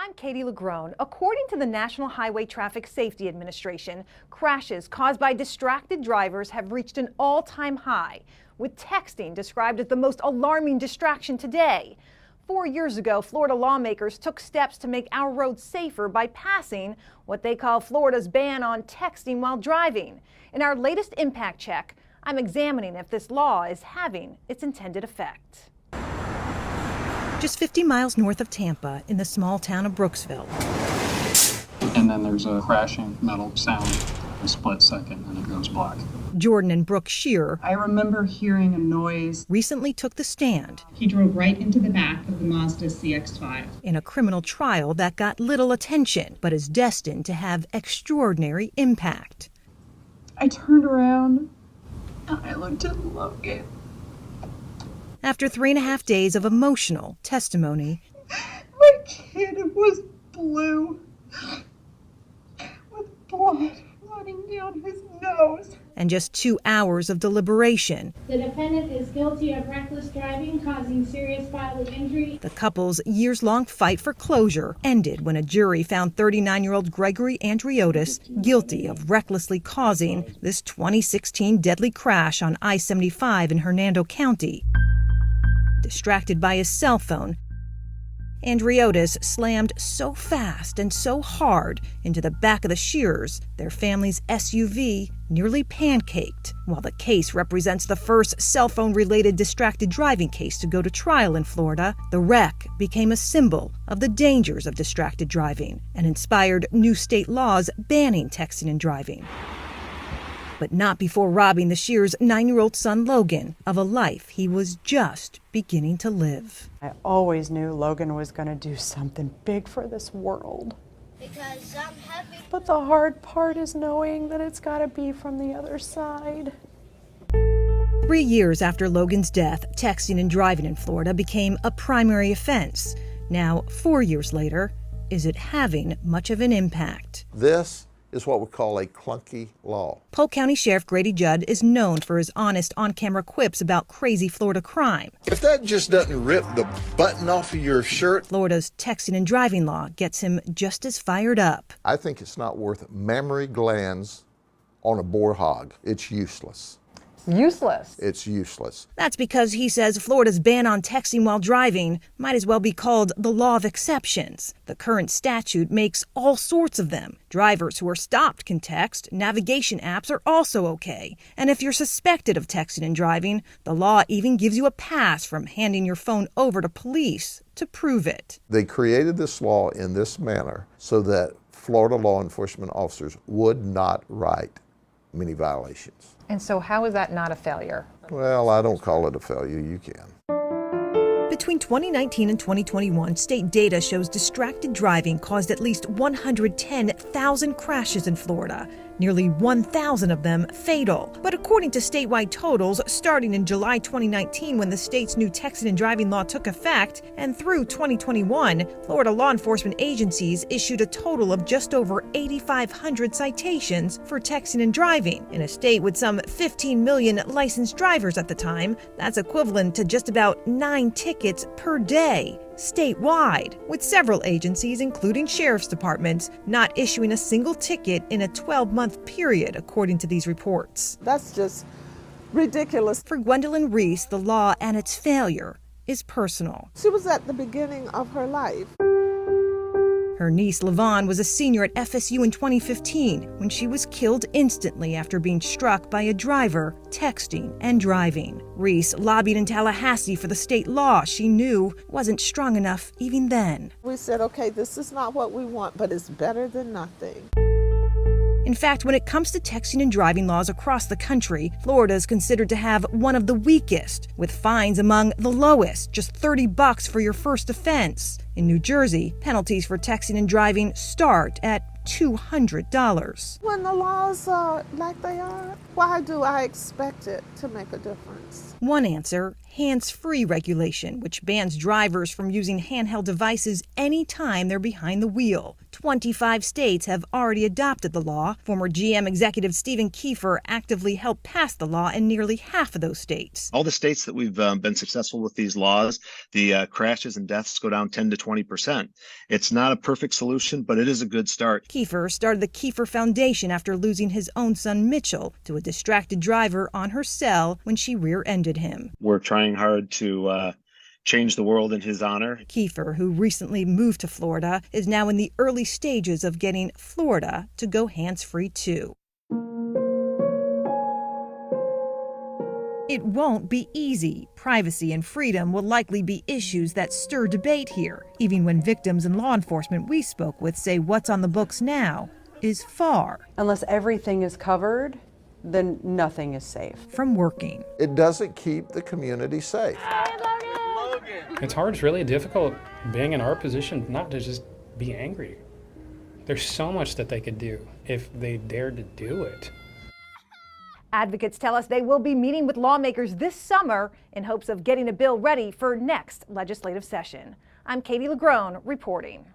I'm Katie Lagrone. According to the National Highway Traffic Safety Administration, crashes caused by distracted drivers have reached an all-time high, with texting described as the most alarming distraction today. 4 years ago, Florida lawmakers took steps to make our roads safer by passing what they call Florida's ban on texting while driving. In our latest impact check, I'm examining if this law is having its intended effect. Just 50 miles north of Tampa, in the small town of Brooksville. And then there's a crashing metal sound, a split second, and it goes black. Jordan and Brooke Shear, I remember hearing a noise, recently took the stand. He drove right into the back of the Mazda CX-5. In a criminal trial that got little attention, but is destined to have extraordinary impact. I turned around, and I looked at Logan. After 3.5 days of emotional testimony, my kid was blue, with blood running down his nose. And just 2 hours of deliberation, The defendant is guilty of reckless driving causing serious bodily injury. the couple's years-long fight for closure ended when a jury found 39-year-old Gregory Andriotis guilty of recklessly causing this 2016 deadly crash on I-75 in Hernando County. Distracted by his cell phone, Andriotis slammed so fast and so hard into the back of the Shears, their family's SUV nearly pancaked. While the case represents the first cell phone-related distracted driving case to go to trial in Florida, the wreck became a symbol of the dangers of distracted driving and inspired new state laws banning texting and driving. But not before robbing the Shears' 9-year-old son Logan of a life he was just beginning to live. I always knew Logan was going to do something big for this world. Because I'm happy. But the hard part is knowing that it's got to be from the other side. 3 years after Logan's death, texting and driving in Florida became a primary offense. Now, 4 years later, is it having much of an impact? This is what we call a clunky law. Polk County Sheriff Grady Judd is known for his honest on-camera quips about crazy Florida crime. If that just doesn't rip the button off of your shirt. Florida's texting and driving law gets him just as fired up. I think it's not worth mammary glands on a boar hog. It's useless. Useless. It's useless. That's because he says Florida's ban on texting while driving might as well be called the law of exceptions. The current statute makes all sorts of them. Drivers who are stopped can text. Navigation apps are also okay. And if you're suspected of texting and driving, the law even gives you a pass from handing your phone over to police to prove it. They created this law in this manner so that Florida law enforcement officers would not write many violations. And so how is that not a failure? Well, I don't call it a failure. You can. Between 2019 and 2021, state data shows distracted driving caused at least 110,000 crashes in Florida, nearly 1,000 of them fatal. But according to statewide totals, starting in July 2019 when the state's new texting and driving law took effect, and through 2021, Florida law enforcement agencies issued a total of just over 8,500 citations for texting and driving. In a state with some 15 million licensed drivers at the time, that's equivalent to just about 9 tickets per day statewide, with several agencies, including sheriff's departments, not issuing a single ticket in a 12-month period, according to these reports. That's just ridiculous. For Gwendolyn Reese, the law and its failure is personal. She was at the beginning of her life. Her niece, Levon, was a senior at FSU in 2015 when she was killed instantly after being struck by a driver texting and driving. Reese lobbied in Tallahassee for the state law she knew wasn't strong enough even then. We said, okay, this is not what we want, but it's better than nothing. In fact, when it comes to texting and driving laws across the country, Florida is considered to have one of the weakest, with fines among the lowest, just $30 for your first offense. In New Jersey, penalties for texting and driving start at $200. When the laws are like they are, why do I expect it to make a difference? One answer, hands-free regulation, which bans drivers from using handheld devices anytime they're behind the wheel. 25 states have already adopted the law. Former GM executive Stephen Kiefer actively helped pass the law in nearly half of those states. All the states that we've been successful with these laws, the crashes and deaths go down 10 to 20%. It's not a perfect solution, but it is a good start. Kiefer started the Kiefer Foundation after losing his own son Mitchell to a distracted driver on her cell when she rear-ended him. We're trying hard to change the world in his honor. Kiefer, who recently moved to Florida, is now in the early stages of getting Florida to go hands-free too. It won't be easy. Privacy and freedom will likely be issues that stir debate here, even when victims and law enforcement we spoke with say what's on the books now is far. Unless everything is covered, then nothing is safe. From working. It doesn't keep the community safe. It's hard, it's really difficult being in our position not to just be angry. There's so much that they could do if they dared to do it. Advocates tell us they will be meeting with lawmakers this summer in hopes of getting a bill ready for next legislative session. I'm Katie LaGrone reporting.